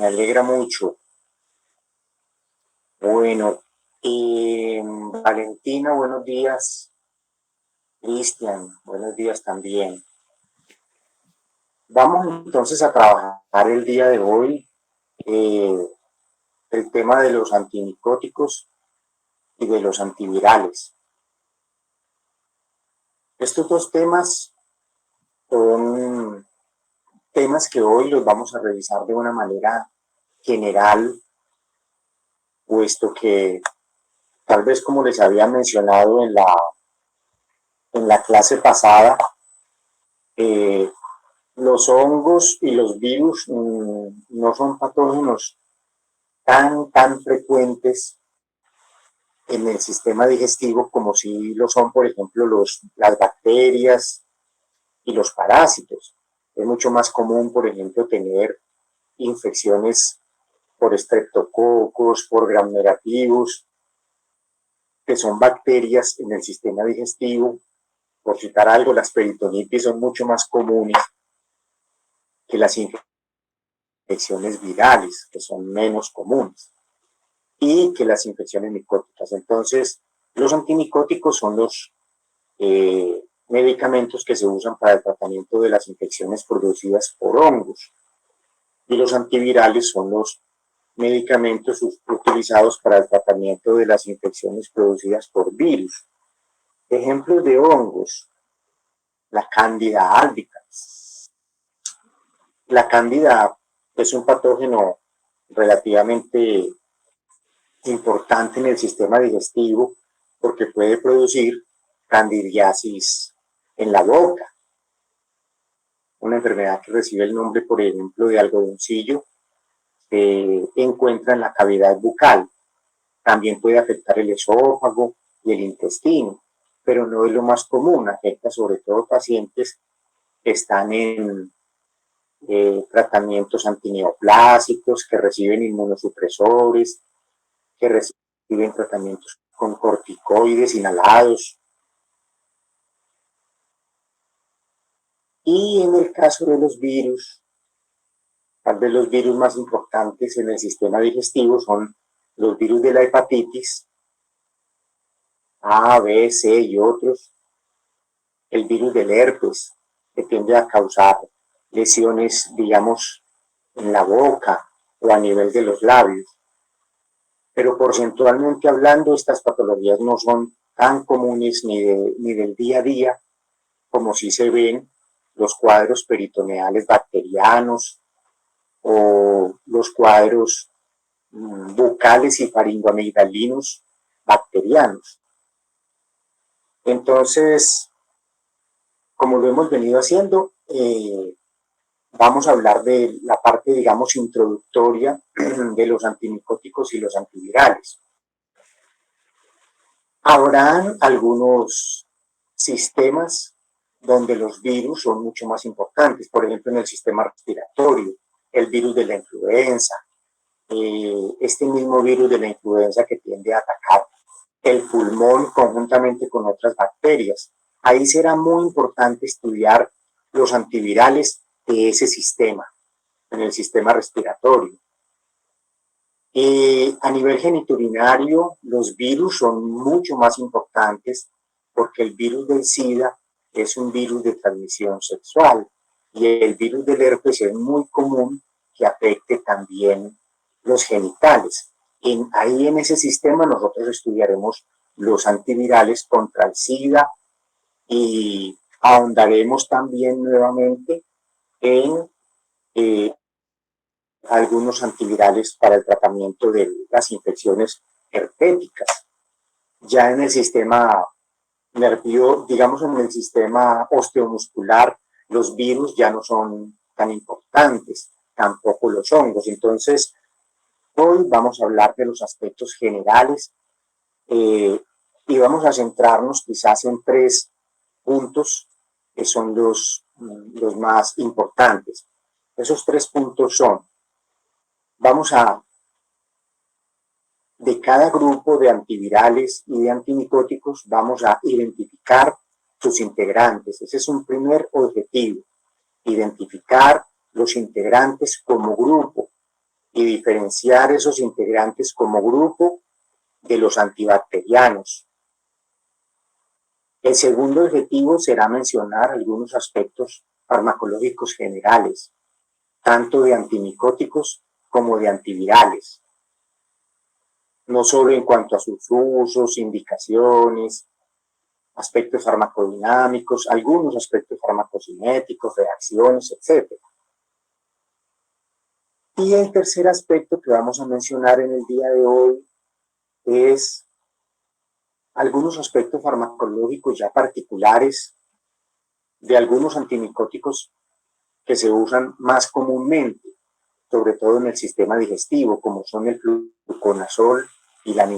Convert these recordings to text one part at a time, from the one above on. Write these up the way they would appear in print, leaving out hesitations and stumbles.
Me alegra mucho. Bueno, Valentina, buenos días. Cristian, buenos días también. Vamos entonces a trabajar el día de hoy eh, el tema de los antimicóticos y de los antivirales. Estos dos temas son temas que hoy los vamos a revisar de una manera general, puesto que tal vez como les había mencionado en la clase pasada, eh, los hongos y los virus no son patógenos tan frecuentes en el sistema digestivo como si lo son, por ejemplo, las bacterias y los parásitos. Es mucho más común, por ejemplo, tener infecciones por estreptococos, por gram negativos, que son bacterias en el sistema digestivo. Por citar algo, las peritonitis son mucho más comunes que las infecciones virales, que son menos comunes, y que las infecciones micóticas. Entonces, los antimicóticos son los medicamentos que se usan para el tratamiento de las infecciones producidas por hongos, y los antivirales son los medicamentos utilizados para el tratamiento de las infecciones producidas por virus. Ejemplos de hongos: la Candida albicans. La Candida es un patógeno relativamente importante en el sistema digestivo porque puede producir candidiasis en la boca, una enfermedad que recibe el nombre, por ejemplo, de algodoncillo, se encuentra en la cavidad bucal. También puede afectar el esófago y el intestino, pero no es lo más común. Afecta sobre todo pacientes que están en tratamientos antineoplásicos, que reciben inmunosupresores, que reciben tratamientos con corticoides inhalados. Y en el caso de los virus, tal vez los virus más importantes en el sistema digestivo son los virus de la hepatitis A, B, C y otros, el virus del herpes, que tiende a causar lesiones, digamos, en la boca o a nivel de los labios. Pero porcentualmente hablando, estas patologías no son tan comunes ni del día a día como si se ven los cuadros peritoneales bacterianos o los cuadros bucales y faringoamigdalinos bacterianos. Entonces, como lo hemos venido haciendo, vamos a hablar de la parte, digamos, introductoria de los antimicóticos y los antivirales. Habrán algunos sistemas donde los virus son mucho más importantes, por ejemplo, en el sistema respiratorio, el virus de la influenza, este mismo virus de la influenza que tiende a atacar el pulmón conjuntamente con otras bacterias. Ahí será muy importante estudiar los antivirales de ese sistema, en el sistema respiratorio. A nivel genitourinario, los virus son mucho más importantes porque el virus del SIDA es un virus de transmisión sexual y el virus del herpes es muy común que afecte también los genitales. Ahí en ese sistema nosotros estudiaremos los antivirales contra el SIDA y ahondaremos también nuevamente en algunos antivirales para el tratamiento de las infecciones herpéticas. Ya en el sistema nervioso, digamos en el sistema osteomuscular, los virus ya no son tan importantes, tampoco los hongos. Entonces, hoy vamos a hablar de los aspectos generales y vamos a centrarnos quizás en tres puntos que son los más importantes. Esos tres puntos son: vamos a, de cada grupo de antivirales y de antimicóticos, vamos a identificar sus integrantes. Ese es un primer objetivo, identificar los integrantes como grupo. y diferenciar esos integrantes como grupo de los antibacterianos. El segundo objetivo será mencionar algunos aspectos farmacológicos generales, tanto de antimicóticos como de antivirales, no solo en cuanto a sus usos, indicaciones, aspectos farmacodinámicos, algunos aspectos farmacocinéticos, reacciones, etc. Y el tercer aspecto que vamos a mencionar en el día de hoy es algunos aspectos farmacológicos ya particulares de algunos antimicóticos que se usan más comúnmente, sobre todo en el sistema digestivo, como son el fluconazol y la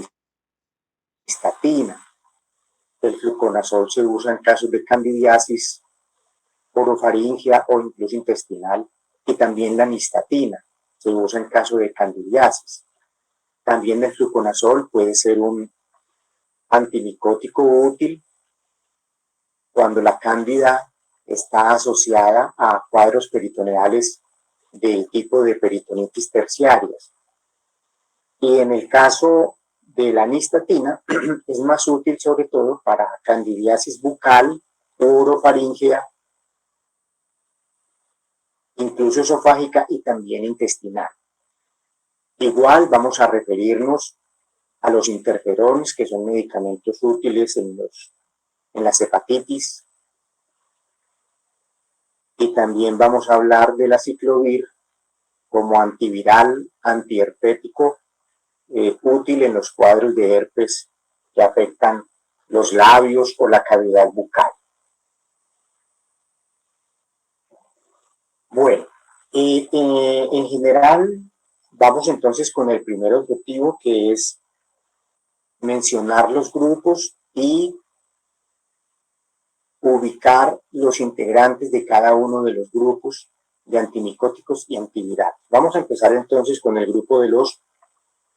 nistatina. El fluconazol se usa en casos de candidiasis orofaringea o incluso intestinal, y también la nistatina se usa en caso de candidiasis. También el fluconazol puede ser un antimicótico útil cuando la cándida está asociada a cuadros peritoneales del tipo de peritonitis terciarias. Y en el caso de la nistatina es más útil sobre todo para candidiasis bucal, orofaringea, incluso esofágica y también intestinal. Igual vamos a referirnos a los interferones, que son medicamentos útiles en las hepatitis, y también vamos a hablar de la ciclovir como antiviral, antiherpético, útil en los cuadros de herpes que afectan los labios o la cavidad bucal. Bueno, en general vamos entonces con el primer objetivo, que es mencionar los grupos y ubicar los integrantes de cada uno de los grupos de antimicóticos y antivirales. Vamos a empezar entonces con el grupo de los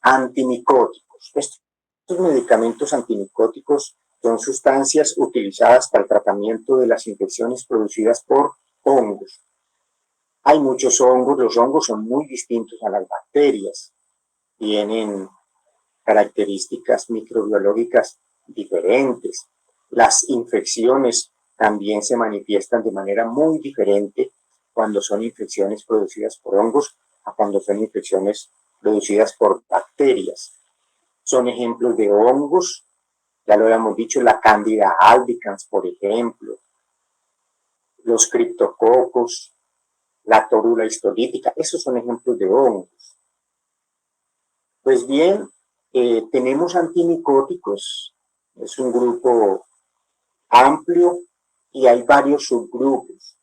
antimicóticos. Estos medicamentos antimicóticos son sustancias utilizadas para el tratamiento de las infecciones producidas por hongos. Hay muchos hongos, los hongos son muy distintos a las bacterias, tienen características microbiológicas diferentes. Las infecciones también se manifiestan de manera muy diferente cuando son infecciones producidas por hongos a cuando son infecciones producidas por bacterias. Son ejemplos de hongos, ya lo habíamos dicho, la Candida albicans, por ejemplo, los criptococos, la torula histolítica, esos son ejemplos de hongos. Pues bien, tenemos antimicóticos, es un grupo amplio y hay varios subgrupos.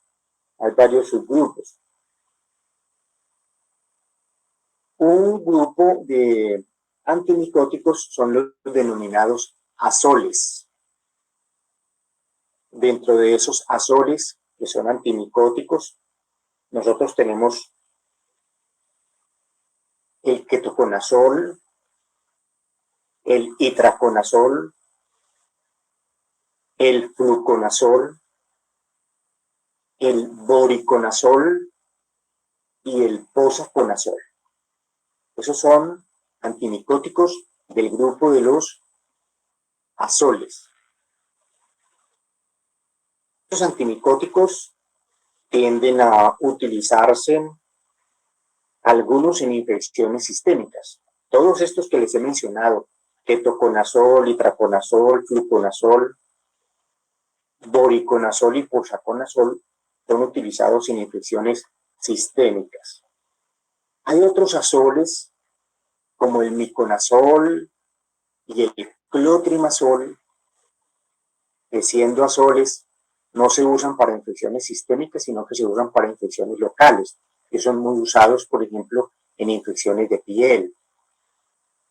Un grupo de antimicóticos son los denominados azoles. Dentro de esos azoles, que son antimicóticos, nosotros tenemos el ketoconazol, el itraconazol, el fluconazol, el voriconazol y el posaconazol. Esos son antimicóticos del grupo de los azoles. Estos antimicóticos tienden a utilizarse algunos en infecciones sistémicas. Todos estos que les he mencionado, ketoconazol, itraconazol, fluconazol, voriconazol y posaconazol, son utilizados en infecciones sistémicas. Hay otros azoles, como el miconazol y el clotrimazol, que siendo azoles no se usan para infecciones sistémicas, sino que se usan para infecciones locales, que son muy usados, por ejemplo, en infecciones de piel,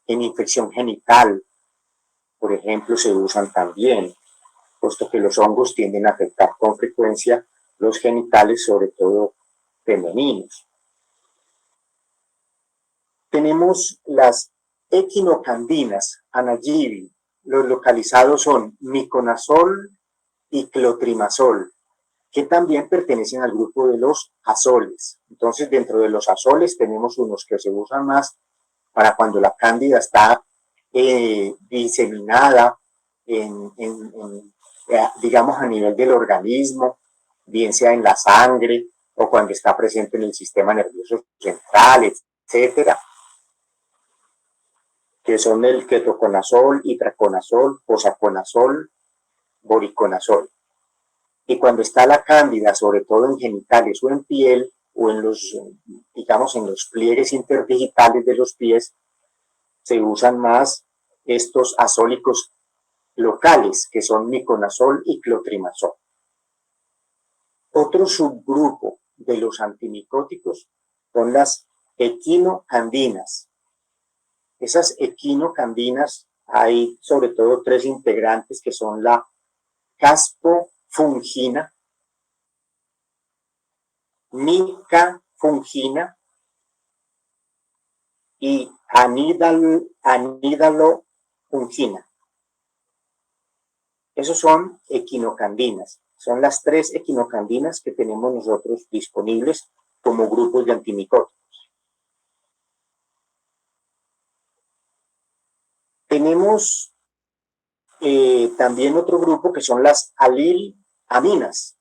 en infección genital, por ejemplo, se usan también, puesto que los hongos tienden a afectar con frecuencia los genitales, sobre todo femeninos. Tenemos las equinocandinas, anagibin. Los localizados son miconazol y clotrimazol, que también pertenecen al grupo de los azoles. Entonces, dentro de los azoles tenemos unos que se usan más para cuando la cándida está diseminada digamos, a nivel del organismo, bien sea en la sangre o cuando está presente en el sistema nervioso central, etcétera, que son el ketoconazol, itraconazol, posaconazol, boriconazol. Y cuando está la cándida, sobre todo en genitales o en piel, o en los, digamos, en los pliegues interdigitales de los pies, se usan más estos azólicos locales, que son miconazol y clotrimazol. Otro subgrupo de los antimicóticos son las equinocandinas. Esas equinocandinas, hay sobre todo tres integrantes que son la caspofungina, micafungina y anidalofungina. Esos son equinocandinas. Son las tres equinocandinas que tenemos nosotros disponibles como grupos de antimicóticos. Tenemos también otro grupo que son las alilaminas.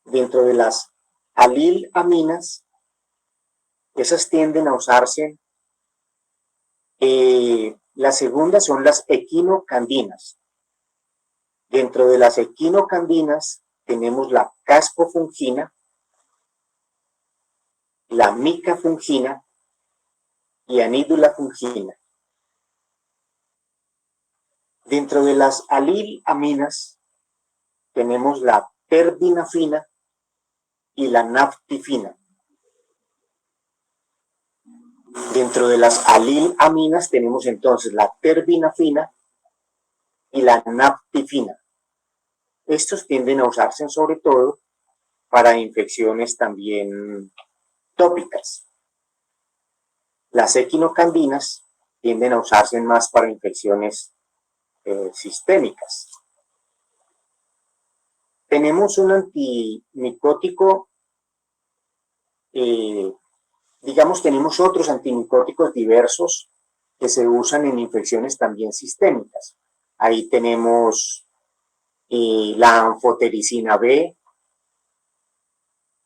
Dentro de las alilaminas, esas tienden a usarse. Las segundas son las equinocandinas. Dentro de las equinocandinas tenemos la caspofungina, la micafungina y anidulafungina. Dentro de las alilaminas tenemos la terbinafina y la naftifina. Dentro de las alilaminas tenemos entonces la terbinafina y la naftifina. Estos tienden a usarse sobre todo para infecciones también tópicas. Las equinocandinas tienden a usarse más para infecciones sistémicas. Tenemos un antimicótico, digamos, tenemos otros antimicóticos diversos que se usan en infecciones también sistémicas. Ahí tenemos la anfotericina B,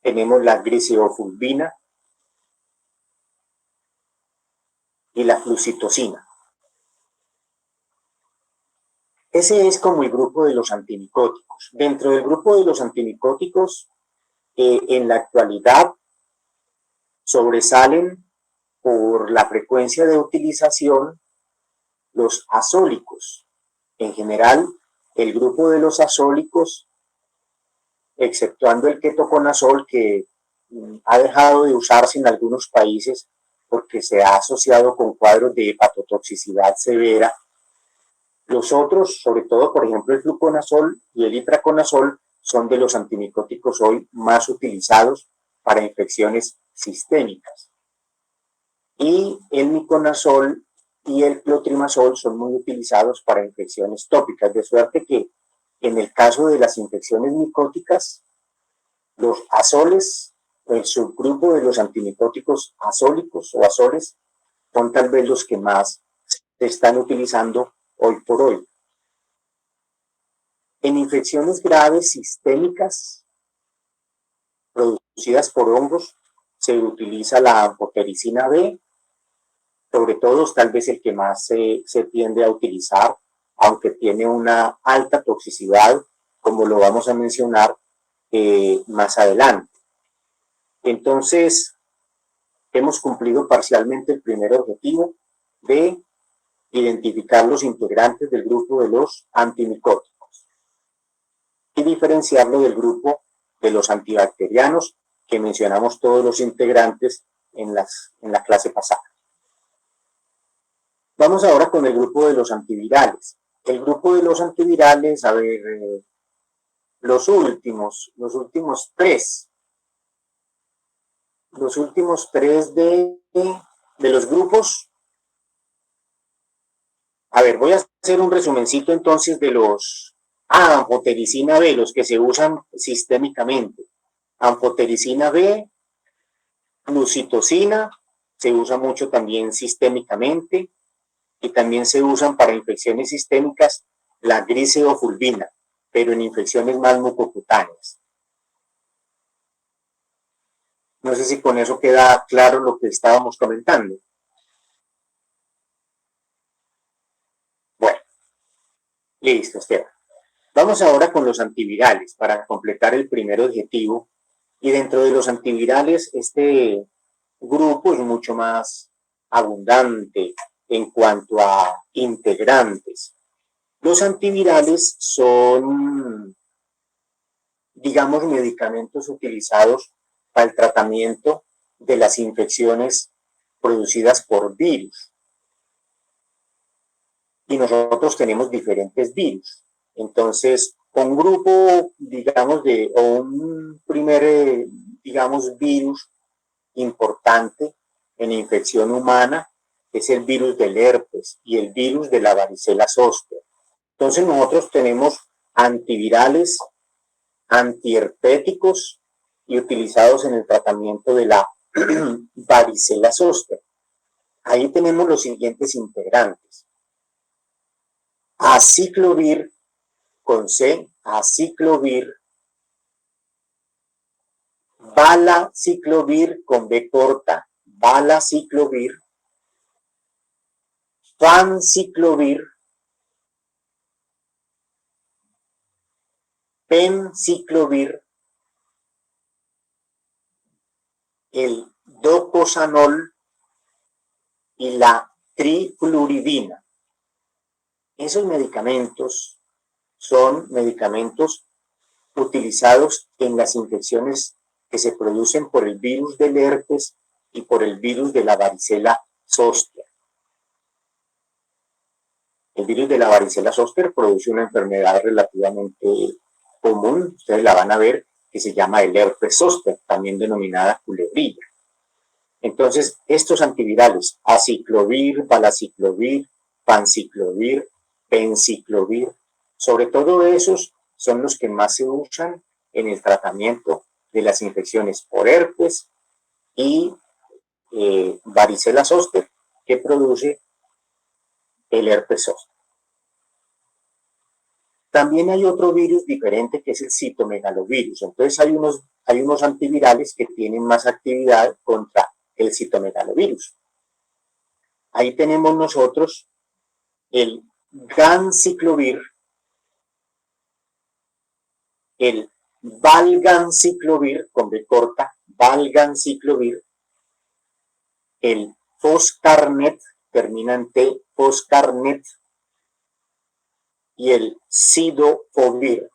tenemos la gliceofulvina y la flucitocina. Ese es como el grupo de los antimicóticos. Dentro del grupo de los antimicóticos, en la actualidad sobresalen por la frecuencia de utilización los azólicos. En general, el grupo de los azólicos, exceptuando el ketoconazol, que ha dejado de usarse en algunos países porque se ha asociado con cuadros de hepatotoxicidad severa. Los otros, sobre todo, por ejemplo, el fluconazol y el itraconazol, son de los antimicóticos hoy más utilizados para infecciones sistémicas. Y el miconazol y el clotrimazol son muy utilizados para infecciones tópicas, de suerte que en el caso de las infecciones micóticas, los azoles, el subgrupo de los antimicóticos azólicos o azoles, son tal vez los que más se están utilizando hoy por hoy. En infecciones graves sistémicas producidas por hongos se utiliza la anfotericina B, sobre todo tal vez el que más se tiende a utilizar, aunque tiene una alta toxicidad, como lo vamos a mencionar más adelante. Entonces, hemos cumplido parcialmente el primer objetivo de identificar los integrantes del grupo de los antimicóticos y diferenciarlo del grupo de los antibacterianos, que mencionamos todos los integrantes en la clase pasada. Vamos ahora con el grupo de los antivirales. El grupo de los antivirales, a ver, los últimos tres. Los últimos tres de los grupos. A ver, voy a hacer un resumencito entonces de los Anfotericina B, los que se usan sistémicamente. Anfotericina B, flucitocina, se usa mucho también sistémicamente, y también se usan para infecciones sistémicas la gliceofulvina, pero en infecciones más mucocutáneas. No sé si con eso queda claro lo que estábamos comentando. Bueno, listo, Esteban. Vamos ahora con los antivirales para completar el primer objetivo. Y dentro de los antivirales, este grupo es mucho más abundante en cuanto a integrantes. Los antivirales son, digamos, medicamentos utilizados para el tratamiento de las infecciones producidas por virus. Y nosotros tenemos diferentes virus. Entonces, un grupo, digamos, o un primer, digamos, virus importante en infección humana es el virus del herpes y el virus de la varicela zoster. Entonces, nosotros tenemos antivirales, antiherpéticos y utilizados en el tratamiento de la varicela zoster. Ahí tenemos los siguientes integrantes: aciclovir con C, aciclovir, valaciclovir con B corta, valaciclovir, fanciclovir, penciclovir, el docosanol y la trifluridina. Esos medicamentos son medicamentos utilizados en las infecciones que se producen por el virus del herpes y por el virus de la varicela zoster. El virus de la varicela zoster produce una enfermedad relativamente común, ustedes la van a ver, que se llama el herpes zoster, también denominada culebrilla. Entonces, estos antivirales, aciclovir, valaciclovir, fanciclovir, penciclovir, sobre todo esos son los que más se usan en el tratamiento de las infecciones por herpes y varicela zoster, que produce el herpes zoster. También hay otro virus diferente que es el citomegalovirus. Entonces hay unos antivirales que tienen más actividad contra el citomegalovirus. Ahí tenemos nosotros el ganciclovir, el valganciclovir con B corta, valganciclovir, el foscarnet, termina en T, foscarnet, y el cidofovir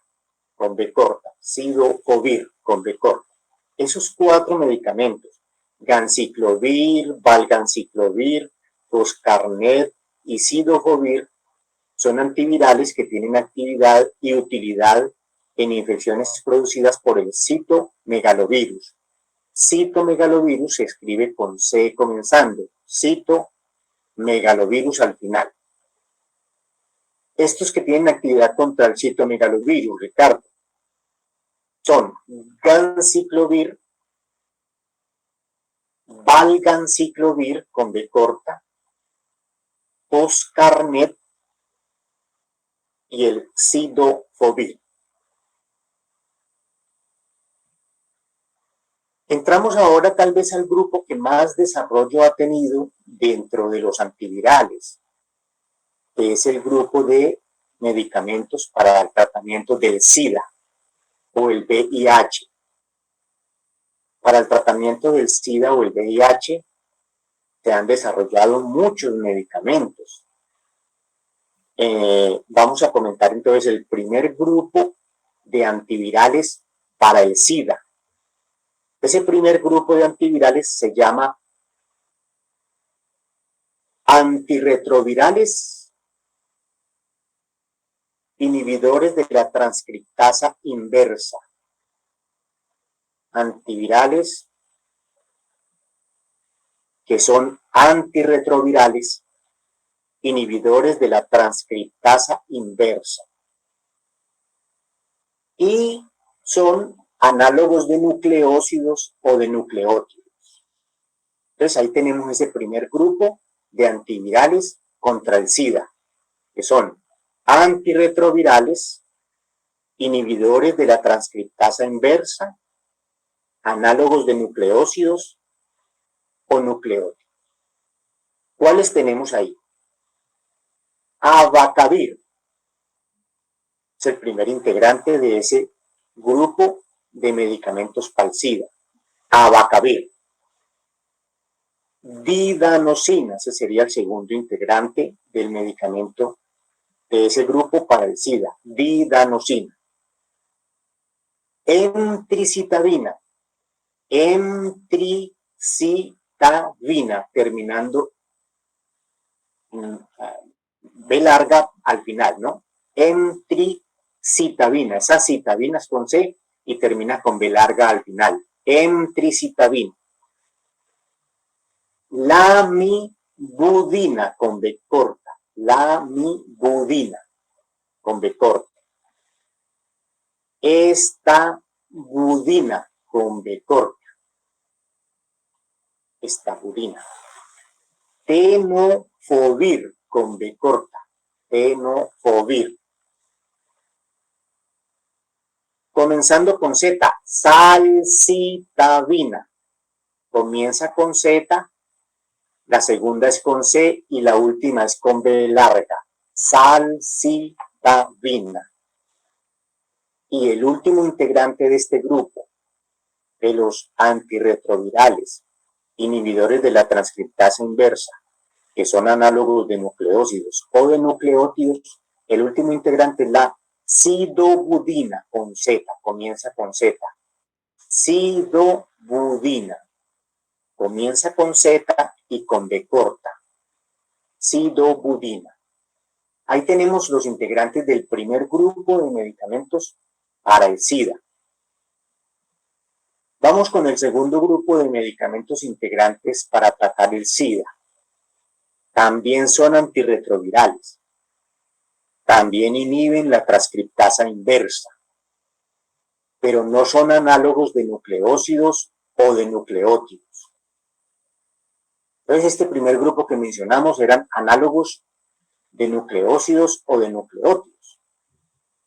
con B corta, cidofovir con B corta. Esos cuatro medicamentos, ganciclovir, valganciclovir, foscarnet y cidofovir, son antivirales que tienen actividad y utilidad en infecciones producidas por el citomegalovirus. Citomegalovirus se escribe con C comenzando, citomegalovirus al final. Estos que tienen actividad contra el citomegalovirus, Ricardo, son ganciclovir, valganciclovir con B corta, foscarnet y el cidofovir. Entramos ahora tal vez al grupo que más desarrollo ha tenido dentro de los antivirales, que es el grupo de medicamentos para el tratamiento del SIDA o el VIH. Para el tratamiento del SIDA o el VIH se han desarrollado muchos medicamentos. Vamos a comentar entonces el primer grupo de antivirales para el SIDA. Ese primer grupo de antivirales se llama antirretrovirales inhibidores de la transcriptasa inversa. Antivirales que son antirretrovirales inhibidores de la transcriptasa inversa. y son análogos de nucleósidos o de nucleótidos. Entonces ahí tenemos ese primer grupo de antivirales contra el SIDA, que son antirretrovirales, inhibidores de la transcriptasa inversa, análogos de nucleósidos o nucleótidos. ¿Cuáles tenemos ahí? Abacavir es el primer integrante de ese grupo de medicamentos para el SIDA. Abacavir. Didanosina, ese sería el segundo integrante del medicamento de ese grupo para el SIDA. Didanosina. Emtricitabina. Emtricitabina, terminando B larga al final, ¿no? Emtricitabina, esa citabina es con C y termina con B larga al final. Emtricitabina. Lamivudina con B corta. Lamivudina con B corta. Estabudina con B corta. Estabudina. Tenofovir con B corta. Tenofovir. Comenzando con Z, salcitabina. Comienza con Z, la segunda es con C y la última es con B larga. Salcitabina. Y el último integrante de este grupo, de los antirretrovirales, inhibidores de la transcriptasa inversa, que son análogos de nucleósidos o de nucleótidos, el último integrante es la sidobudina con Z, comienza con Z. Sidobudina, comienza con Z y con B corta. Sidobudina. Ahí tenemos los integrantes del primer grupo de medicamentos para el SIDA. Vamos con el segundo grupo de medicamentos integrantes para tratar el SIDA. También son antirretrovirales. También inhiben la transcriptasa inversa, pero no son análogos de nucleósidos o de nucleótidos. Entonces, este primer grupo que mencionamos eran análogos de nucleósidos o de nucleótidos.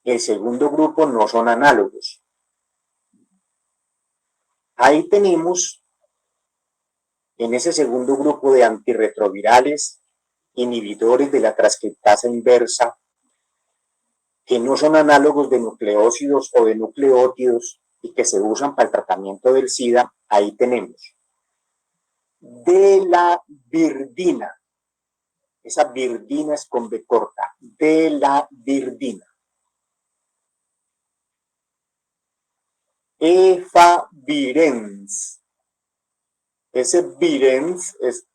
El segundo grupo no son análogos. Ahí tenemos, en ese segundo grupo de antirretrovirales, inhibidores de la transcriptasa inversa, que no son análogos de nucleósidos o de nucleótidos y que se usan para el tratamiento del SIDA, ahí tenemos delavirdina. Esa virdina es con B corta. Delavirdina. Efavirenz. Ese virenz es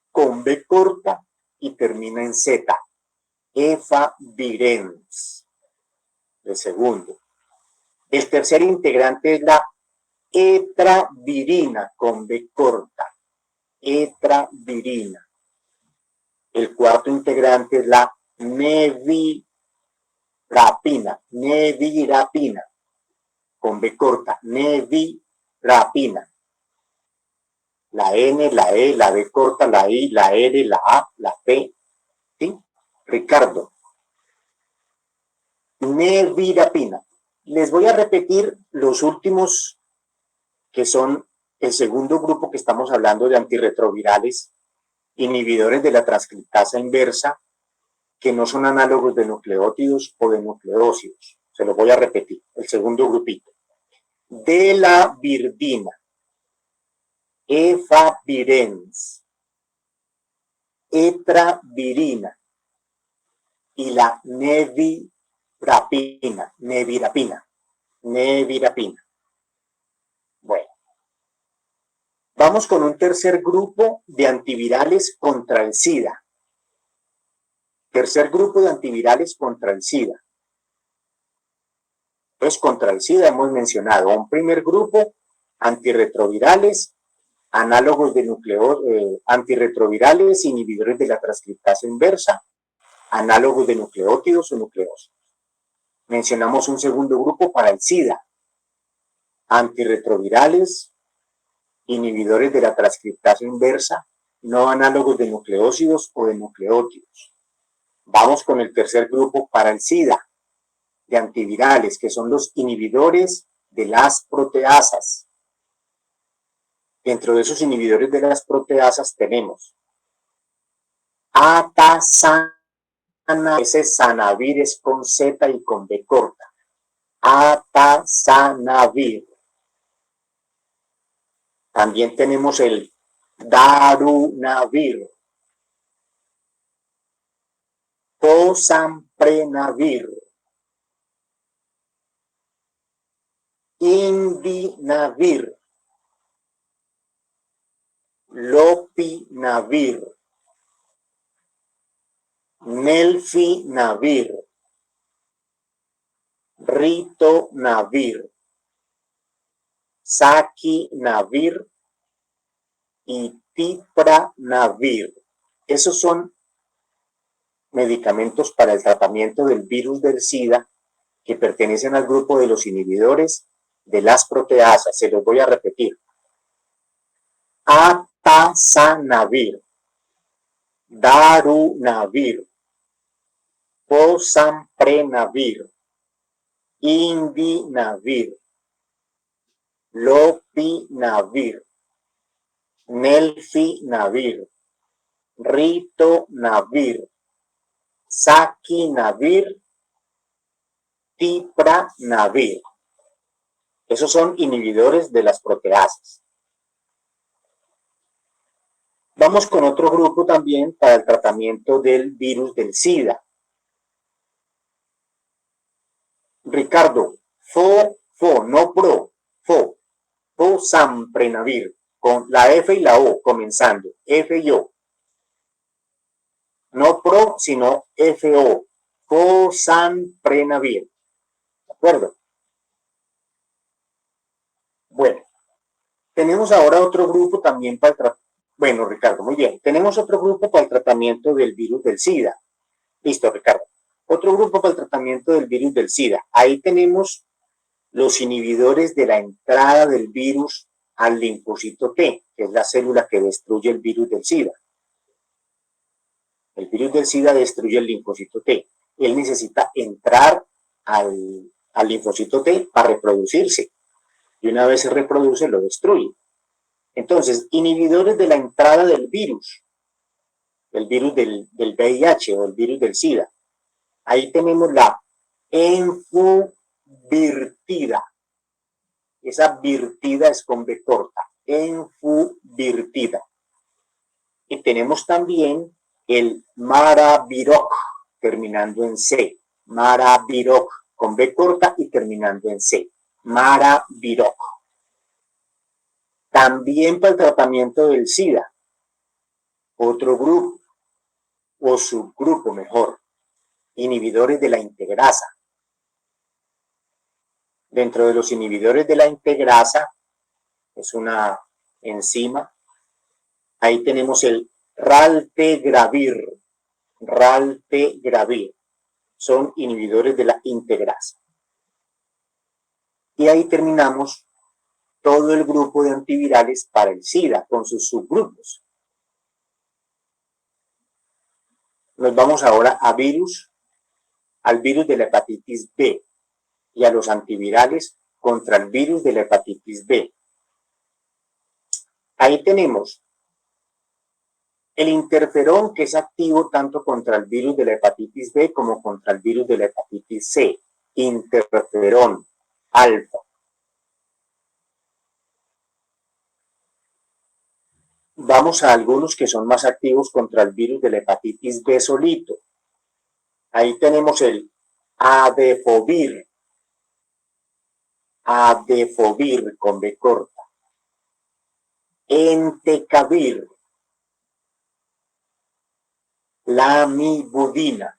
con B corta y termina en Z. Efavirenz. El segundo. El tercer integrante es la etravirina con B corta. Etravirina. El cuarto integrante es la nevirapina. Nevirapina con B corta. Nevirapina. La N, la E, la B corta, la I, la R, la A, la P. ¿Sí? Ricardo. Nevirapina. Les voy a repetir los últimos, que son el segundo grupo que estamos hablando de antirretrovirales, inhibidores de la transcriptasa inversa, que no son análogos de nucleótidos o de nucleósidos. Se los voy a repetir, el segundo grupito. Delavirdina, efavirenz, etravirina y la nevirapina. Bueno, vamos con un tercer grupo de antivirales contra el SIDA. Tercer grupo de antivirales contra el SIDA. Entonces, contra el SIDA hemos mencionado un primer grupo, antirretrovirales, análogos de antirretrovirales, inhibidores de la transcriptasa inversa, análogos de nucleótidos o nucleósidos. Mencionamos un segundo grupo para el SIDA, antirretrovirales, inhibidores de la transcriptasa inversa, no análogos de nucleósidos o de nucleótidos. Vamos con el tercer grupo para el SIDA, de antivirales, que son los inhibidores de las proteasas. Dentro de esos inhibidores de las proteasas tenemos atasanavir, ese sanavir es con Z y con B corta. Atasanavir. También tenemos el darunavir, posamprenavir, indinavir, lopinavir, nelfinavir, ritonavir, saquinavir y tipranavir. Esos son medicamentos para el tratamiento del virus del SIDA que pertenecen al grupo de los inhibidores de las proteasas. Se los voy a repetir. Atasanavir, darunavir, posamprenavir, indinavir, lopinavir, nelfinavir, ritonavir, saquinavir, tipranavir. Esos son inhibidores de las proteasas. Vamos con otro grupo también para el tratamiento del virus del SIDA. Ricardo, no posamprenavir, con la F y la O comenzando, F y O. No pro, sino FO, posamprenavir. ¿De acuerdo? Bueno, tenemos ahora otro grupo también para el tratamiento. Bueno, Ricardo, muy bien. Tenemos otro grupo para el tratamiento del virus del SIDA. Listo, Ricardo. Otro grupo para el tratamiento del virus del SIDA. Ahí tenemos los inhibidores de la entrada del virus al linfocito T, que es la célula que destruye el virus del SIDA. El virus del SIDA destruye el linfocito T. Él necesita entrar al linfocito T para reproducirse. Y una vez se reproduce, lo destruye. Entonces, inhibidores de la entrada del virus, el virus del VIH o el virus del SIDA. Ahí tenemos la enfuvirtida. Esa virtida es con B corta, enfuvirtida. Y tenemos también el maraviroc, terminando en C. Maraviroc, con B corta y terminando en C. Maraviroc. También para el tratamiento del SIDA, otro grupo, o subgrupo mejor, inhibidores de la integrasa. Dentro de los inhibidores de la integrasa, es una enzima, ahí tenemos el raltegravir, son inhibidores de la integrasa. Y ahí terminamos todo el grupo de antivirales para el SIDA con sus subgrupos. Nos vamos ahora al virus de la hepatitis B y a los antivirales contra el virus de la hepatitis B. Ahí tenemos el interferón, que es activo tanto contra el virus de la hepatitis B como contra el virus de la hepatitis C. Interferón alfa. Vamos a algunos que son más activos contra el virus de la hepatitis B solito. Ahí tenemos el adefovir con B corta. Entecavir, lamivudina,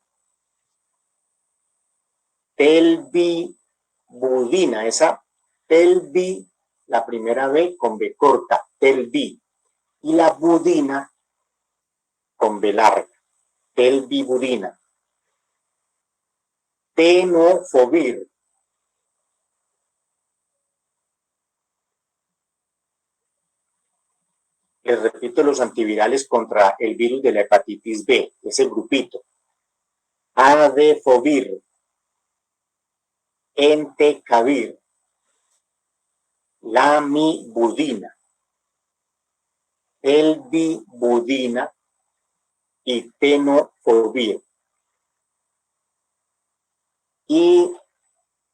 telbibudina, esa telbi, la primera B con B corta, telbi, y la budina con B larga, telbibudina. tenofovir. Les repito los antivirales contra el virus de la hepatitis B, ese grupito. Adefovir, entecavir, lamivudina, elbibudina y tenofovir. Y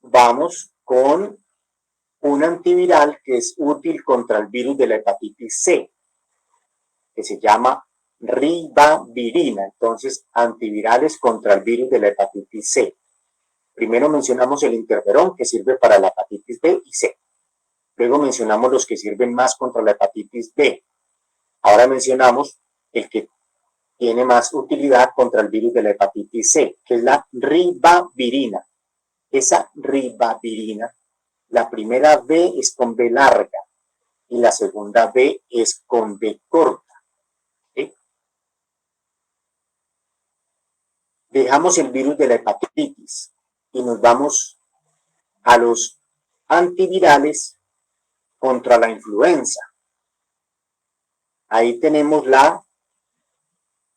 vamos con un antiviral que es útil contra el virus de la hepatitis C, que se llama ribavirina. Entonces, antivirales contra el virus de la hepatitis C. Primero mencionamos el interferón, que sirve para la hepatitis B y C. Luego mencionamos los que sirven más contra la hepatitis B. Ahora mencionamos el que tiene más utilidad contra el virus de la hepatitis C, que es la ribavirina. Esa ribavirina, la primera B es con B larga y la segunda B es con B corta. ¿Sí? Dejamos el virus de la hepatitis y nos vamos a los antivirales contra la influenza. Ahí tenemos la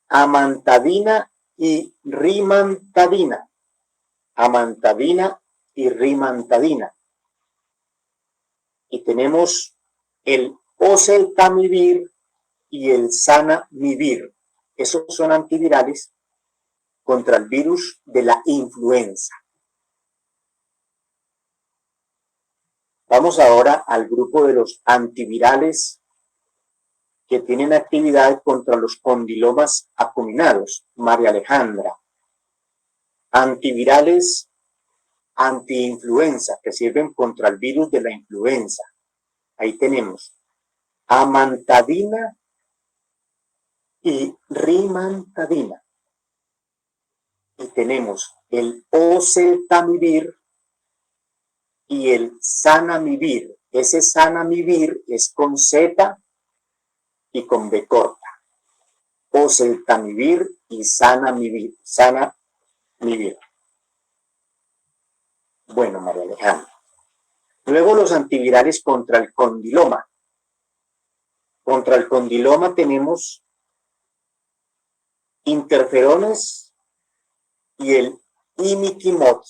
amantadina y rimantadina. Amantadina y rimantadina. Y tenemos el oseltamivir y el zanamivir. Esos son antivirales contra el virus de la influenza. Vamos ahora al grupo de los antivirales que tienen actividad contra los condilomas acuminados. María Alejandra. Antivirales antiinfluenza que sirven contra el virus de la influenza. Ahí tenemos amantadina y rimantadina. Y tenemos el oseltamivir y el zanamivir. Ese zanamivir es con Z y con B corta. Oseltamivir y zanamivir. Bueno, María Alejandra. Luego los antivirales contra el condiloma. Contra el condiloma tenemos interferones y el imiquimod.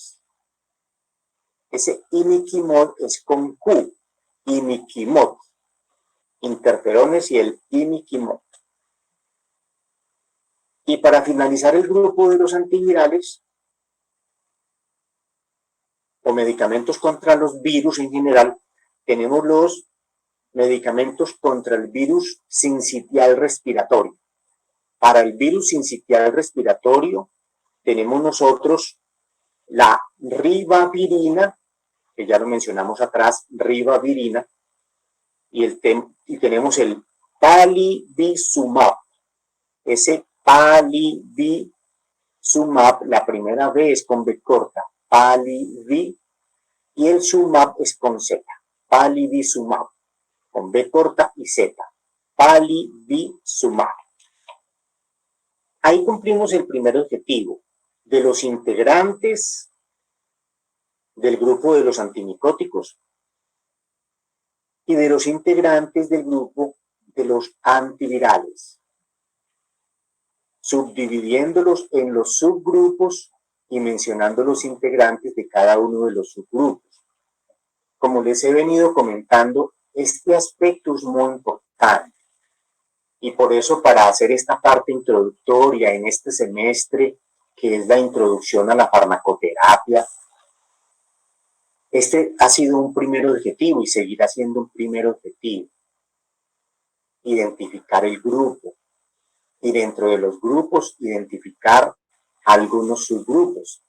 Ese imiquimod es con Q. Imiquimod. Interferones y el imiquimod. Y para finalizar el grupo de los antivirales o medicamentos contra los virus en general, tenemos los medicamentos contra el virus sincitial respiratorio. Para el virus sincitial respiratorio tenemos nosotros la ribavirina, que ya lo mencionamos atrás, ribavirina, y tenemos el palivizumab. Ese palivizumab, la primera B es con B corta, palivi, y el sumab es con Z, palivizumab, con B corta y Z, palivizumab. Ahí cumplimos el primer objetivo de los integrantes del grupo de los antimicóticos y de los integrantes del grupo de los antivirales, subdividiéndolos en los subgrupos y mencionando los integrantes de cada uno de los subgrupos. Como les he venido comentando, este aspecto es muy importante y por eso, para hacer esta parte introductoria en este semestre, que es la introducción a la farmacoterapia, este ha sido un primer objetivo y seguirá siendo un primer objetivo: identificar el grupo y dentro de los grupos identificar algunos subgrupos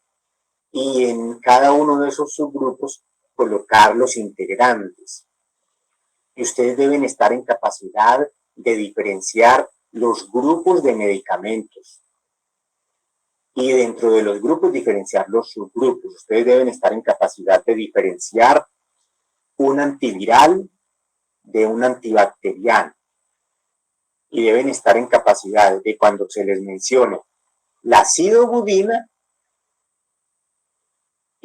y en cada uno de esos subgrupos colocar los integrantes. Y ustedes deben estar en capacidad de diferenciar los grupos de medicamentos y dentro de los grupos diferenciar los subgrupos. Ustedes deben estar en capacidad de diferenciar un antiviral de un antibacteriano y deben estar en capacidad de, cuando se les mencione la acidobudina,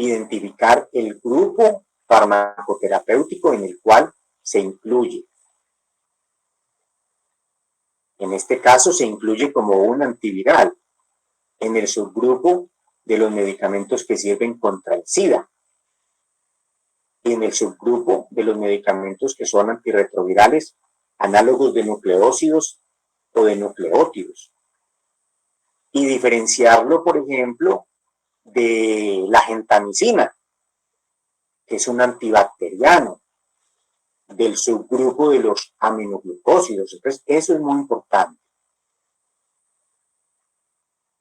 identificar el grupo farmacoterapéutico en el cual se incluye. En este caso se incluye como un antiviral en el subgrupo de los medicamentos que sirven contra el SIDA y en el subgrupo de los medicamentos que son antirretrovirales, análogos de nucleócidos o de nucleótidos. Y diferenciarlo, por ejemplo, de la gentamicina, que es un antibacteriano, del subgrupo de los aminoglucósidos. Entonces, eso es muy importante.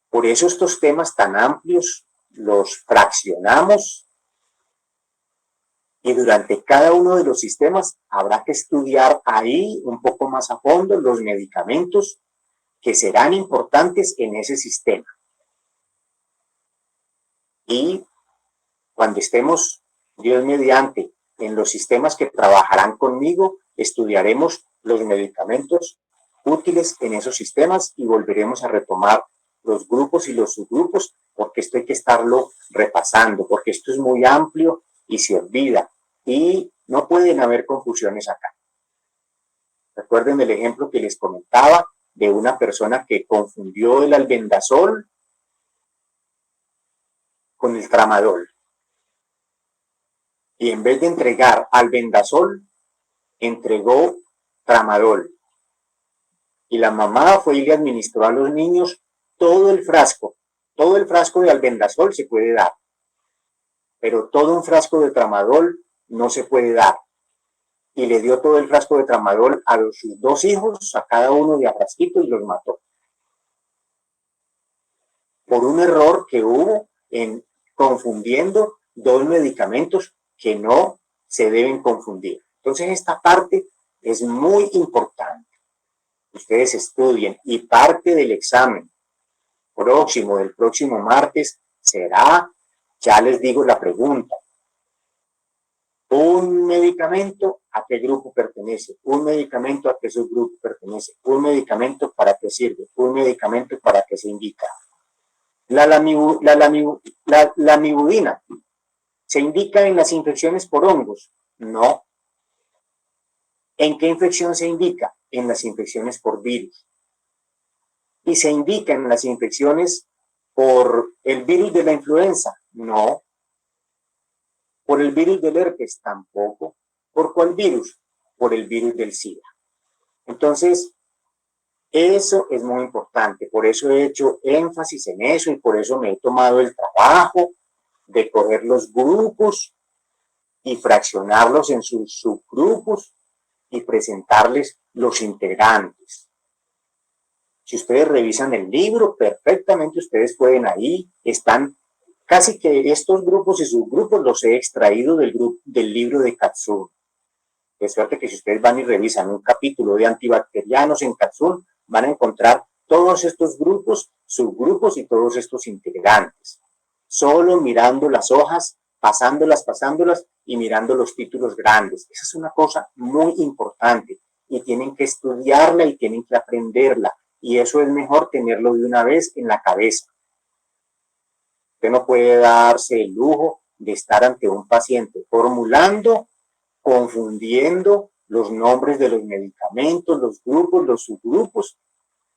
Por eso estos temas tan amplios los fraccionamos y durante cada uno de los sistemas habrá que estudiar ahí un poco más a fondo los medicamentos que serán importantes en ese sistema. Y cuando estemos, Dios mediante, en los sistemas que trabajarán conmigo, estudiaremos los medicamentos útiles en esos sistemas y volveremos a retomar los grupos y los subgrupos, porque esto hay que estarlo repasando, porque esto es muy amplio y se olvida, y no pueden haber confusiones acá. Recuerden el ejemplo que les comentaba de una persona que confundió el albendazol con el tramadol. Y en vez de entregar albendazol, entregó tramadol. Y la mamá fue y le administró a los niños todo el frasco de albendazol se puede dar, pero todo un frasco de tramadol no se puede dar. Y le dio todo el frasco de tramadol a sus dos hijos, a cada uno de a frasquito, y los mató. Por un error que hubo en confundiendo dos medicamentos que no se deben confundir. Entonces esta parte es muy importante. Ustedes estudien y parte del examen del próximo martes será, ya les digo la pregunta, un medicamento a qué grupo pertenece, un medicamento a qué subgrupo pertenece, un medicamento para qué sirve, un medicamento para qué se indica. La lamivudina se indica en las infecciones por hongos, no. ¿En qué infección se indica? En las infecciones por virus. ¿Y se indica en las infecciones por el virus de la influenza? No. ¿Por el virus del herpes? Tampoco. ¿Por cuál virus? Por el virus del SIDA. Entonces, eso es muy importante. Por eso he hecho énfasis en eso y por eso me he tomado el trabajo de coger los grupos y fraccionarlos en sus subgrupos y presentarles los integrantes. Si ustedes revisan el libro, perfectamente ustedes pueden ahí, están casi que estos grupos y subgrupos los he extraído del libro de Katsun. De suerte que si ustedes van y revisan un capítulo de antibacterianos en Katsun, van a encontrar todos estos grupos, subgrupos y todos estos integrantes. Solo mirando las hojas, pasándolas y mirando los títulos grandes. Esa es una cosa muy importante y tienen que estudiarla y tienen que aprenderla. Y eso es mejor tenerlo de una vez en la cabeza. Usted no puede darse el lujo de estar ante un paciente formulando, confundiendo los nombres de los medicamentos, los grupos, los subgrupos,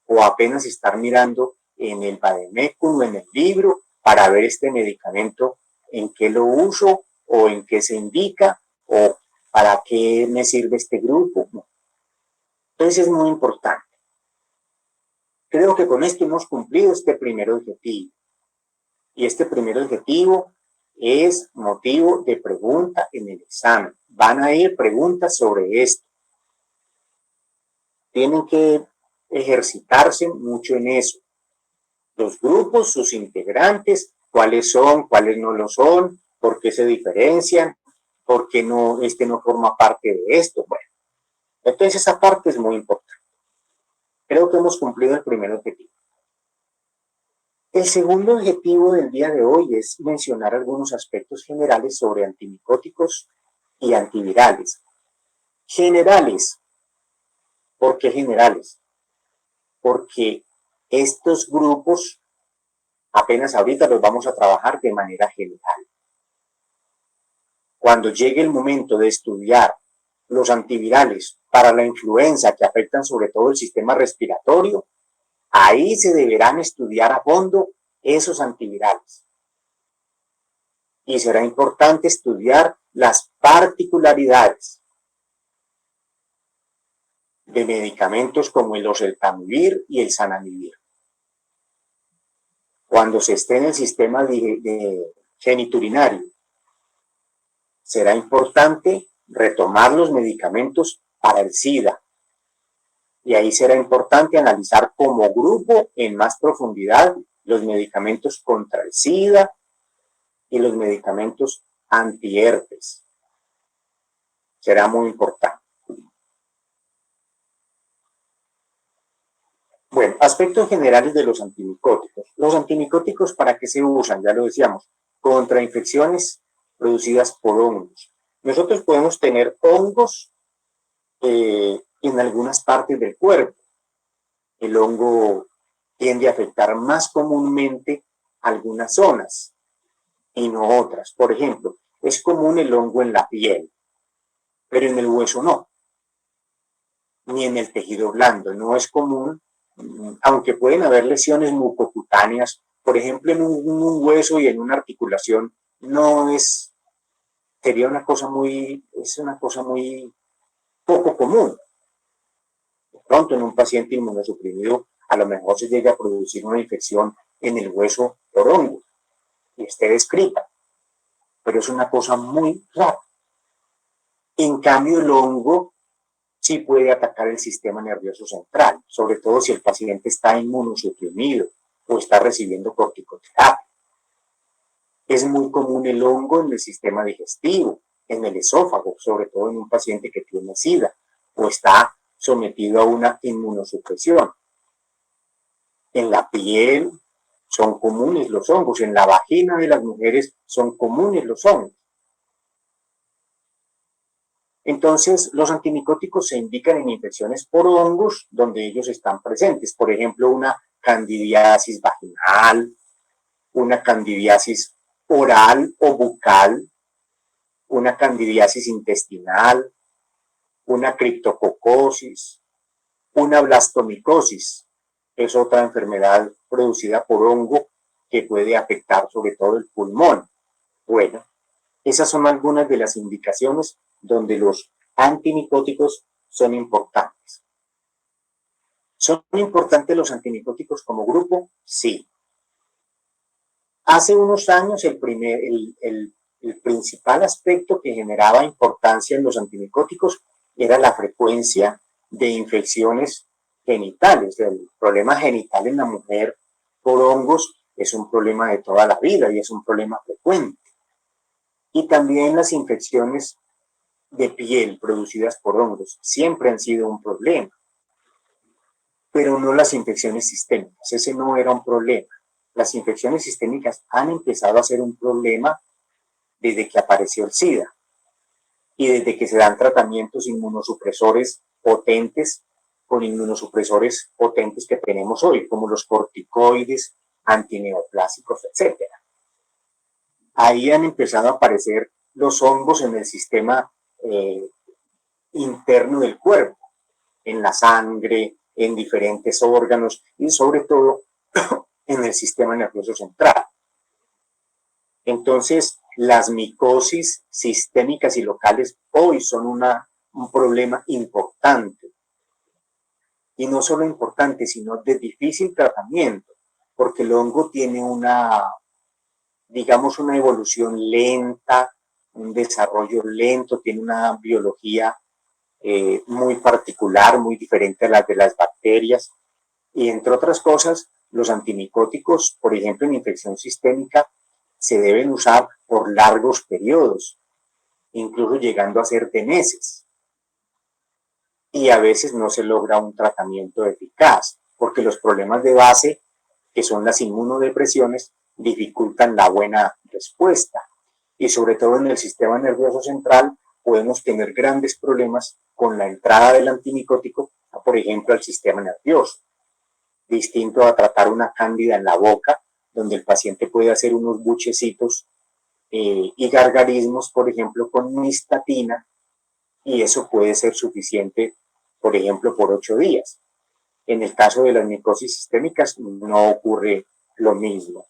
o apenas estar mirando en el vademecum o en el libro para ver este medicamento en qué lo uso o en qué se indica o para qué me sirve este grupo. Entonces es muy importante. Creo que con esto hemos cumplido este primer objetivo. Y este primer objetivo es motivo de pregunta en el examen. Van a ir preguntas sobre esto. Tienen que ejercitarse mucho en eso. Los grupos, sus integrantes, cuáles son, cuáles no lo son, por qué se diferencian, por qué no, este no forma parte de esto. Bueno, entonces esa parte es muy importante. Creo que hemos cumplido el primer objetivo. El segundo objetivo del día de hoy es mencionar algunos aspectos generales sobre antimicóticos y antivirales. Generales. ¿Por qué generales? Porque estos grupos apenas ahorita los vamos a trabajar de manera general. cuando llegue el momento de estudiar los antivirales para la influenza que afectan sobre todo el sistema respiratorio, ahí se deberán estudiar a fondo esos antivirales. Y será importante estudiar las particularidades de medicamentos como el oseltamivir y el zanamivir. Cuando se esté en el sistema de geniturinario, será importante retomar los medicamentos para el SIDA. Y ahí será importante analizar como grupo en más profundidad los medicamentos contra el SIDA y los medicamentos antiherpes. Será muy importante. Bueno, aspectos generales de los antimicóticos. Los antimicóticos, ¿para qué se usan? Ya lo decíamos, contra infecciones producidas por hongos. Nosotros podemos tener hongos en algunas partes del cuerpo. El hongo tiende a afectar más comúnmente algunas zonas y no otras. Por ejemplo, es común el hongo en la piel, pero en el hueso no, ni en el tejido blando. No es común, aunque pueden haber lesiones mucocutáneas, por ejemplo, en un hueso y en una articulación, no es, sería una cosa muy, es una cosa muy poco común. De pronto, en un paciente inmunosuprimido, a lo mejor se llega a producir una infección en el hueso por hongo y esté descrita, pero es una cosa muy rara. En cambio, el hongo sí puede atacar el sistema nervioso central, sobre todo si el paciente está inmunosuprimido o está recibiendo corticoterapia. Es muy común el hongo en el sistema digestivo, en el esófago, sobre todo en un paciente que tiene SIDA o está sometido a una inmunosupresión. En la piel son comunes los hongos, en la vagina de las mujeres son comunes los hongos. Entonces, los antimicóticos se indican en infecciones por hongos donde ellos están presentes. Por ejemplo, una candidiasis vaginal, una candidiasis oral o bucal, una candidiasis intestinal, una criptococosis, una blastomicosis. Es otra enfermedad producida por hongo que puede afectar sobre todo el pulmón. Bueno, esas son algunas de las indicaciones donde los antimicóticos son importantes. ¿Son importantes los antimicóticos como grupo? Sí. Hace unos años el principal aspecto que generaba importancia en los antimicóticos era la frecuencia de infecciones genitales. El problema genital en la mujer por hongos es un problema de toda la vida y es un problema frecuente. Y también las infecciones de piel producidas por hongos siempre han sido un problema, pero no las infecciones sistémicas. Ese no era un problema. Las infecciones sistémicas han empezado a ser un problema desde que apareció el SIDA y desde que se dan tratamientos inmunosupresores potentes con inmunosupresores potentes que tenemos hoy, como los corticoides, antineoplásicos, etc. Ahí han empezado a aparecer los hongos en el sistema interno del cuerpo, en la sangre, en diferentes órganos y sobre todo en el sistema nervioso central. Entonces, las micosis sistémicas y locales hoy son un problema importante. Y no solo importante, sino de difícil tratamiento, porque el hongo tiene digamos, una evolución lenta, un desarrollo lento, tiene una biología muy particular, muy diferente a la de las bacterias. Y entre otras cosas, los antimicóticos, por ejemplo, en infección sistémica, se deben usar por largos periodos, incluso llegando a ser de meses. Y a veces no se logra un tratamiento eficaz, porque los problemas de base, que son las inmunodepresiones, dificultan la buena respuesta. Y sobre todo en el sistema nervioso central podemos tener grandes problemas con la entrada del antimicótico, por ejemplo, al sistema nervioso. Distinto a tratar una cándida en la boca, donde el paciente puede hacer unos buchecitos y gargarismos, por ejemplo, con nistatina, y eso puede ser suficiente, por ejemplo, por 8 días. En el caso de las micosis sistémicas no ocurre lo mismo.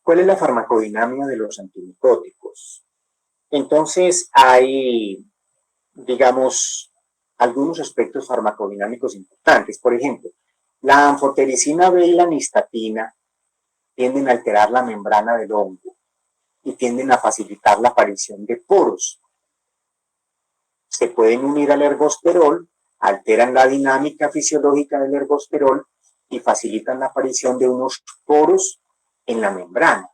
¿Cuál es la farmacodinámica de los antimicóticos? Entonces hay, digamos, algunos aspectos farmacodinámicos importantes. Por ejemplo, la anfotericina B y la nistatina tienden a alterar la membrana del hongo y tienden a facilitar la aparición de poros. Se pueden unir al ergosterol, alteran la dinámica fisiológica del ergosterol y facilitan la aparición de unos poros en la membrana,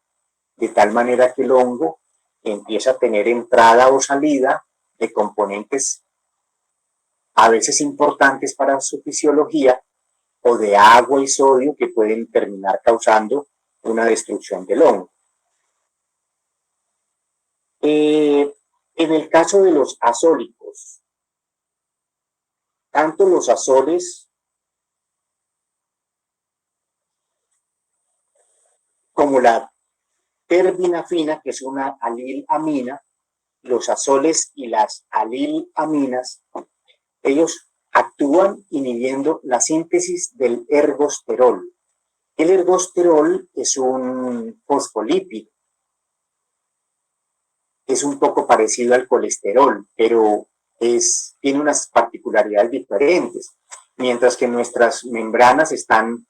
de tal manera que el hongo empieza a tener entrada o salida de componentes a veces importantes para su fisiología o de agua y sodio que pueden terminar causando una destrucción del hongo. En el caso de los azólicos, tanto los azoles como la terbinafina, que es una alilamina, los azoles y las alilaminas, ellos actúan inhibiendo la síntesis del ergosterol. El ergosterol es un fosfolípido, es un poco parecido al colesterol, pero tiene unas particularidades diferentes. Mientras que nuestras membranas están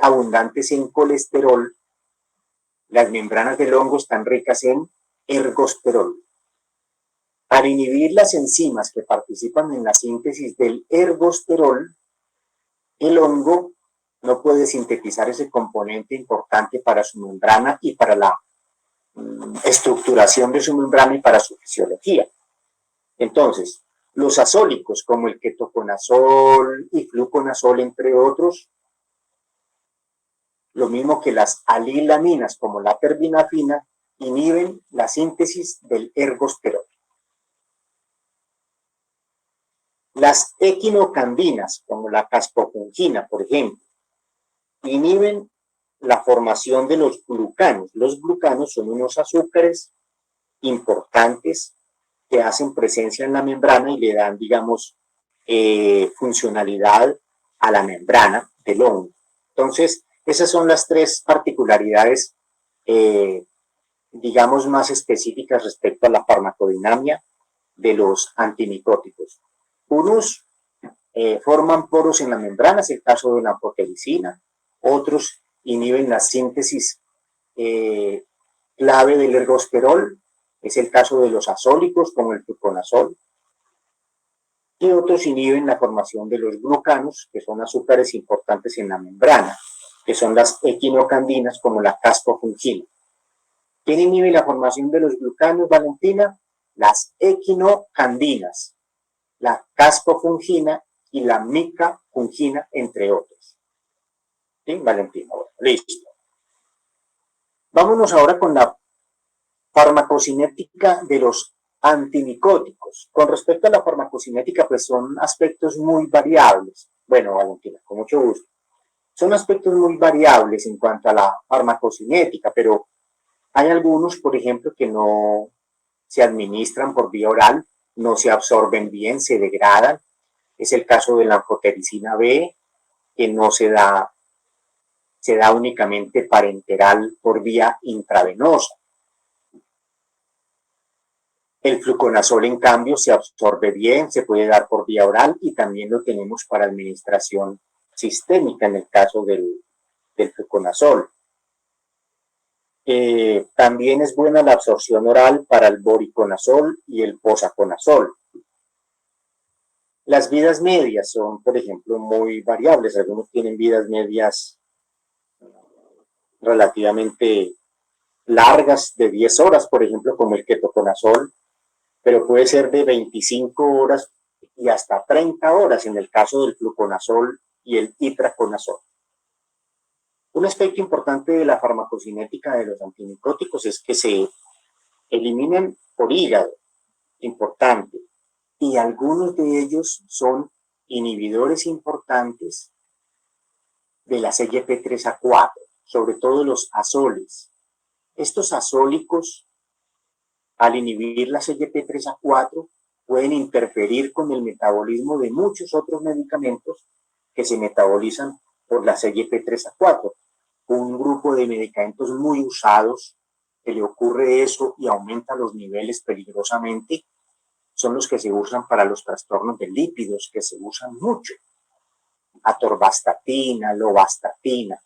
abundantes en colesterol, las membranas del hongo están ricas en ergosterol. Para inhibir las enzimas que participan en la síntesis del ergosterol, el hongo no puede sintetizar ese componente importante para su membrana y para la estructuración de su membrana y para su fisiología. Entonces, los azólicos como el ketoconazol y fluconazol, entre otros, lo mismo que las alilaminas como la terbinafina, inhiben la síntesis del ergosterol. Las equinocandinas, como la caspofungina, por ejemplo, inhiben la formación de los glucanos. Los glucanos son unos azúcares importantes que hacen presencia en la membrana y le dan, digamos, funcionalidad a la membrana del hongo. Entonces, esas son las tres particularidades, digamos, más específicas respecto a la farmacodinámica de los antimicóticos. Unos forman poros en la membrana, es el caso de la anfotericina. Otros inhiben la síntesis clave del ergosterol, es el caso de los azólicos como el fluconazol. Y otros inhiben la formación de los glucanos, que son azúcares importantes en la membrana, que son las equinocandinas como la caspofungina. ¿Quién inhibe la formación de los glucanos, Valentina? Las equinocandinas, la caspofungina y la micafungina, entre otros. ¿Sí, Valentina? Bueno, listo. Vámonos ahora con la farmacocinética de los antimicóticos. Con respecto a la farmacocinética, pues son aspectos muy variables. Bueno, Valentina, con mucho gusto. Son aspectos muy variables en cuanto a la farmacocinética, pero hay algunos, por ejemplo, que no se administran por vía oral, no se absorben bien, se degradan. Es el caso de la anfotericina B, que no se da únicamente parenteral por vía intravenosa. El fluconazol, en cambio, se absorbe bien, se puede dar por vía oral y también lo tenemos para administración sistémica en el caso del fluconazol. También es buena la absorción oral para el voriconazol y el posaconazol. Las vidas medias son, por ejemplo, muy variables. Algunos tienen vidas medias relativamente largas, de 10 horas, por ejemplo, como el ketoconazol, pero puede ser de 25 horas y hasta 30 horas en el caso del fluconazol y el itraconazol. Un aspecto importante de la farmacocinética de los antimicóticos es que se eliminan por hígado, importante, y algunos de ellos son inhibidores importantes de la CYP3A4, sobre todo los azoles. Estos azólicos, al inhibir la CYP3A4, pueden interferir con el metabolismo de muchos otros medicamentos que se metabolizan por la CYP3A4. Un grupo de medicamentos muy usados que le ocurre eso y aumenta los niveles peligrosamente son los que se usan para los trastornos de lípidos, que se usan mucho. Atorvastatina, lovastatina,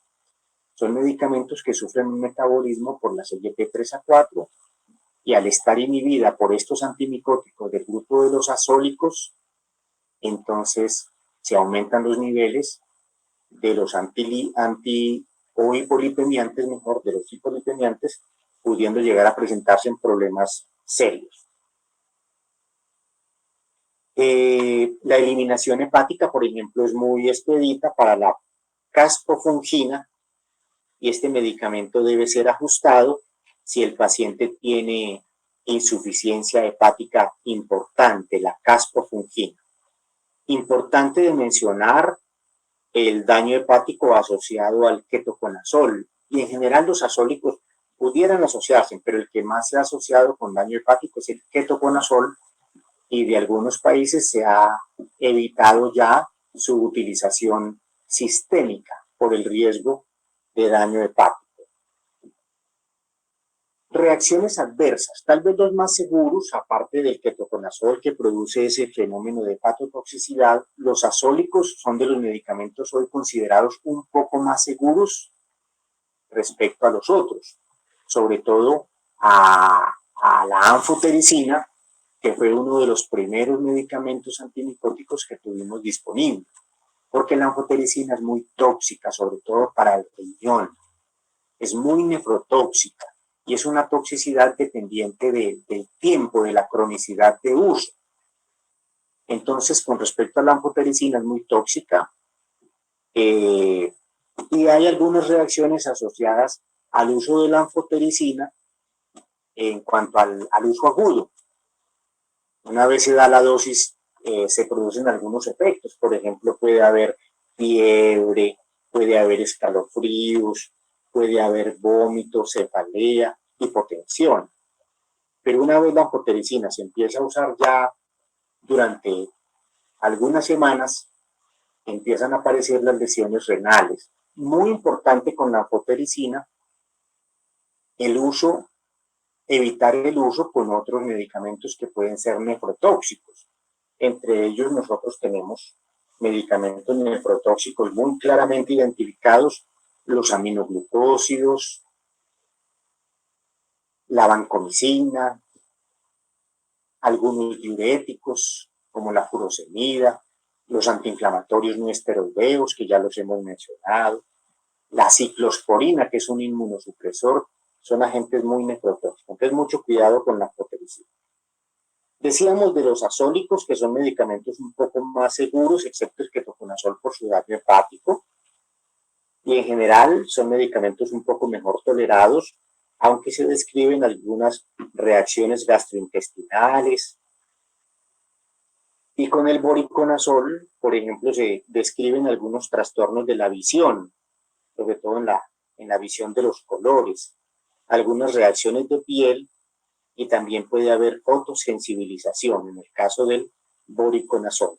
son medicamentos que sufren un metabolismo por la CYP3A4 y al estar inhibida por estos antimicóticos del grupo de los azólicos, entonces se aumentan los niveles de los o hipolipemiantes, mejor, de los hipolipemiantes, pudiendo llegar a presentarse en problemas serios. La eliminación hepática, por ejemplo, es muy expedita para la caspofungina y este medicamento debe ser ajustado si el paciente tiene insuficiencia hepática importante, la caspofungina. Importante de mencionar el daño hepático asociado al ketoconazol y en general los azólicos pudieran asociarse, pero el que más se ha asociado con daño hepático es el ketoconazol y de algunos países se ha evitado ya su utilización sistémica por el riesgo de daño hepático. Reacciones adversas, tal vez los más seguros, aparte del ketoconazol que produce ese fenómeno de hepatotoxicidad, los azólicos son de los medicamentos hoy considerados un poco más seguros respecto a los otros, sobre todo a la anfotericina, que fue uno de los primeros medicamentos antimicóticos que tuvimos disponible, porque la anfotericina es muy tóxica, sobre todo para el riñón, es muy nefrotóxica y es una toxicidad dependiente del tiempo, de la cronicidad de uso. Entonces, con respecto a la anfotericina es muy tóxica y hay algunas reacciones asociadas al uso de la anfotericina en cuanto al uso agudo. Una vez se da la dosis, se producen algunos efectos. Por ejemplo, puede haber fiebre, puede haber escalofríos, puede haber vómitos, cefalea, hipotensión. Pero una vez la anfotericina se empieza a usar ya durante algunas semanas, empiezan a aparecer las lesiones renales. Muy importante con la anfotericina, el uso, evitar el uso con otros medicamentos que pueden ser nefrotóxicos. Entre ellos nosotros tenemos medicamentos nefrotóxicos muy claramente identificados, los aminoglucósidos, la vancomicina, algunos diuréticos como la furosemida, los antiinflamatorios no esteroideos que ya los hemos mencionado, la ciclosporina que es un inmunosupresor, son agentes muy nefrotóxicos. Entonces mucho cuidado con la anfotericina. Decíamos de los azólicos, que son medicamentos un poco más seguros, excepto el ketoconazol por su daño hepático, y en general son medicamentos un poco mejor tolerados, aunque se describen algunas reacciones gastrointestinales. Y con el voriconazol, por ejemplo, se describen algunos trastornos de la visión, sobre todo en la visión de los colores, algunas reacciones de piel y también puede haber fotosensibilización en el caso del voriconazol.